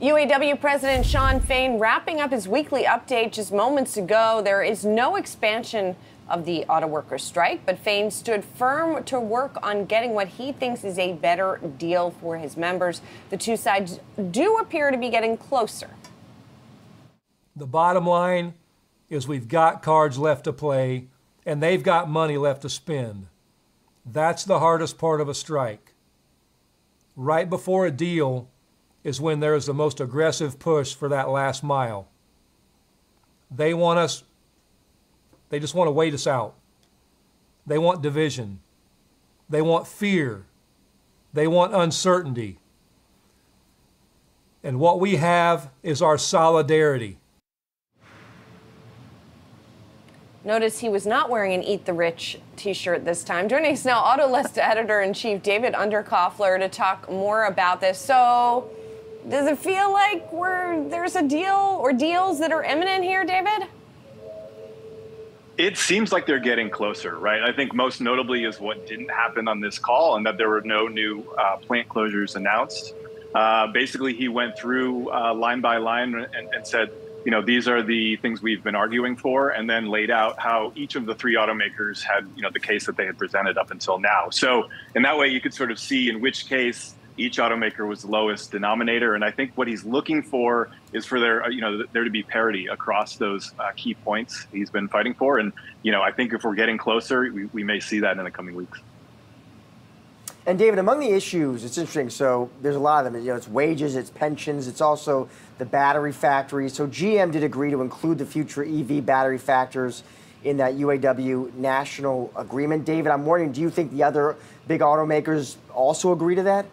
UAW President Shawn Fain wrapping up his weekly update just moments ago. There is no expansion of the auto workers' strike, but Fain stood firm to work on getting what he thinks is a better deal for his members. The two sides do appear to be getting closer. The bottom line is we've got cards left to play, and they've got money left to spend. That's the hardest part of a strike. Right before a deal is when there is the most aggressive push for that last mile. They just want to wait us out. They want division. They want fear. They want uncertainty. And what we have is our solidarity. Notice he was not wearing an Eat the Rich t-shirt this time. Joining us now, Autolist editor-in-chief David Undercoffler to talk more about this. So, does it feel like there's a deal or deals that are imminent here, David? It seems like they're getting closer, right? I think most notably is what didn't happen on this call, and that there were no new plant closures announced. Basically, he went through line by line and said, you know, these are the things we've been arguing for, and then laid out how each of the three automakers had, you know, the case that they had presented up until now. So in that way, you could sort of see in which case each automaker was the lowest denominator. And I think what he's looking for is for there to be parity across those key points he's been fighting for. And, you know, I think if we're getting closer, we may see that in the coming weeks. And David, among the issues, it's interesting. So there's a lot of them. You know, it's wages, it's pensions, it's also the battery factories. So GM did agree to include the future EV battery factors in that UAW national agreement. David, I'm wondering, do you think the other big automakers also agree to that?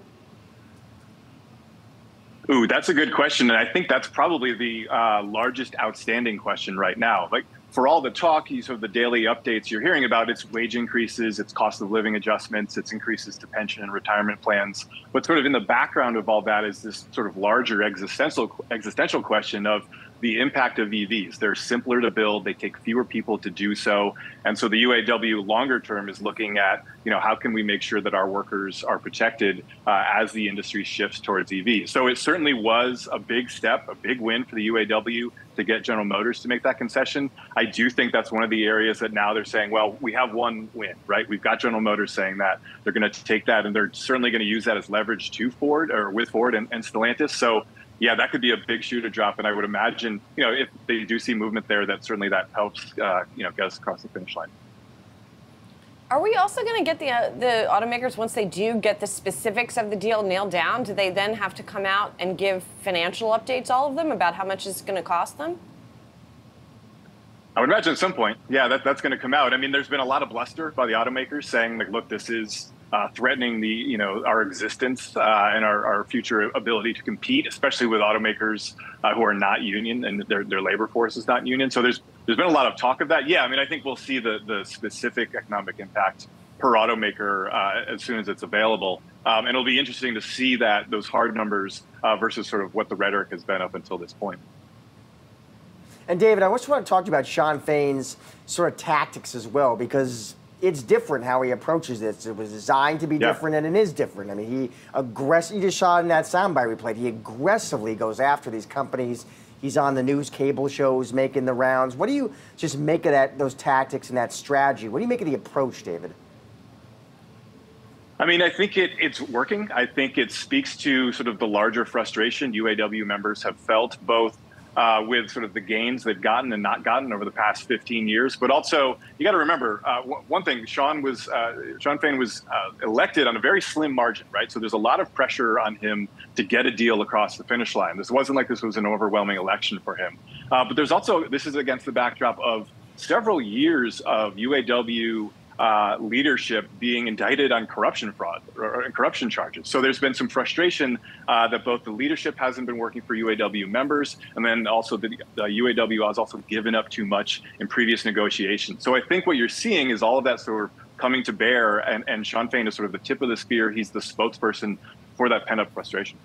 Ooh, that's a good question. And I think that's probably the largest outstanding question right now. Like, for all the talk, sort of the daily updates you're hearing about, it's wage increases, it's cost of living adjustments, it's increases to pension and retirement plans. But sort of in the background of all that is this sort of larger existential question of the impact of EVs. They're simpler to build, they take fewer people to do so. And so the UAW longer term is looking at, you know, how can we make sure that our workers are protected as the industry shifts towards EVs. So it certainly was a big step, a big win for the UAW to get General Motors to make that concession. I do think that's one of the areas that now they're saying, well, we have one win, right? We've got General Motors saying that. They're going to take that, and they're certainly going to use that as leverage to Ford, or with Ford and Stellantis. So yeah, that could be a big shoe to drop. And I would imagine, you know, if they do see movement there, that certainly that helps, you know, get us across the finish line. Are we also going to get the automakers, once they do get the specifics of the deal nailed down, do they then have to come out and give financial updates, all of them, about how much it's going to cost them? I would imagine at some point, yeah, that's going to come out. I mean, there's been a lot of bluster by the automakers saying, like, look, this is threatening our existence and our future ability to compete, especially with automakers who are not union and their labor force is not union. So there's been a lot of talk of that. Yeah, I mean, I think we'll see the specific economic impact per automaker as soon as it's available. And it'll be interesting to see those hard numbers versus sort of what the rhetoric has been up until this point. And David, I just want to talk to you about Shawn Fain's sort of tactics as well, because it's different how he approaches this. It was designed to be different, and it is different. I mean, you just saw it in that soundbite we played. He aggressively goes after these companies. He's on the news cable shows, making the rounds. What do you just make of those tactics and that strategy? What do you make of the approach, David? I mean, I think it's working. I think it speaks to sort of the larger frustration UAW members have felt, both with sort of the gains they've gotten and not gotten over the past 15 years. But also, you got to remember, one thing, Shawn Fain was elected on a very slim margin, right? So there's a lot of pressure on him to get a deal across the finish line. This wasn't like this was an overwhelming election for him. But there's also, this is against the backdrop of several years of UAW leadership being indicted on corruption fraud or corruption charges. So there's been some frustration that both the leadership hasn't been working for UAW members, and then also the UAW has also given up too much in previous negotiations. So I think what you're seeing is all of that sort of coming to bear, and Shawn Fain is sort of the tip of the spear. He's the spokesperson for that pent-up frustration.